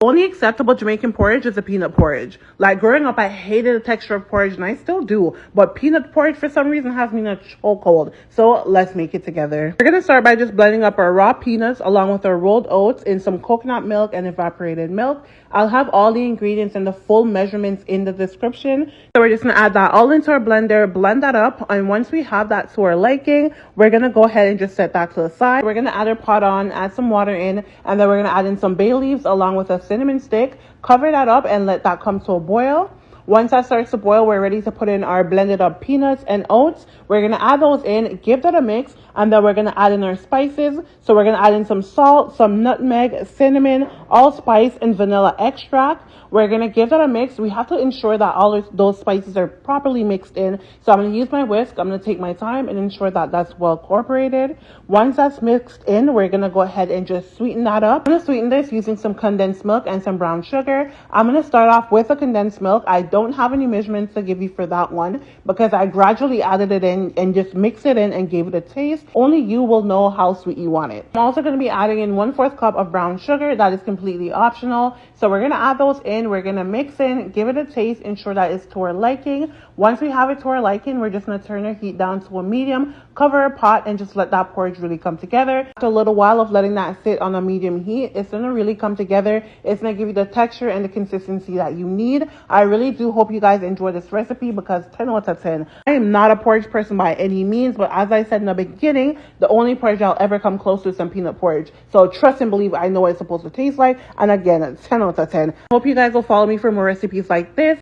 only acceptable Jamaican porridge is a peanut porridge. Like growing up, I hated the texture of porridge and I still do. But peanut porridge for some reason has me in a chokehold. So let's make it together. We're going to start by just blending up our raw peanuts along with our rolled oats in some coconut milk and evaporated milk. I'll have all the ingredients and the full measurements in the description. So we're just going to add that all into our blender, blend that up. And once we have that to our liking, we're going to go ahead and just set that to the side. We're going to add our pot on, add some water in, and then we're going to add in some bay leaves along with a cinnamon stick. Cover that up and let that come to a boil. Once that starts to boil, we're ready to put in our blended up peanuts and oats. We're going to add those in, give that a mix, and then we're going to add in our spices. So we're going to add in some salt, some nutmeg, cinnamon, allspice, and vanilla extract. We're going to give that a mix. We have to ensure that all of those spices are properly mixed in. So I'm going to use my whisk. I'm going to take my time and ensure that that's well incorporated. Once that's mixed in, we're going to go ahead and just sweeten that up. I'm going to sweeten this using some condensed milk and some brown sugar. I'm going to start off with the condensed milk. I don't have any measurements to give you for that one because I gradually added it in and just mixed it in and gave it a taste. Only you will know how sweet you want it. I'm also going to be adding in 1/4 cup of brown sugar. That is completely optional. So we're going to add those in. We're going to mix in, give it a taste, ensure that it's to our liking. Once we have it to our liking, we're just going to turn our heat down to a medium, cover a pot, and just let that porridge really come together. After a little while of letting that sit on a medium heat, it's going to really come together. It's going to give you the texture and the consistency that you need. I really do hope you guys enjoy this recipe because 10 out of 10. I am not a porridge person by any means, but as I said in the beginning, the only porridge I'll ever come close to is some peanut porridge. So trust and believe I know what it's supposed to taste like. And again, 10 out of 10. Hope you guys will follow me for more recipes like this.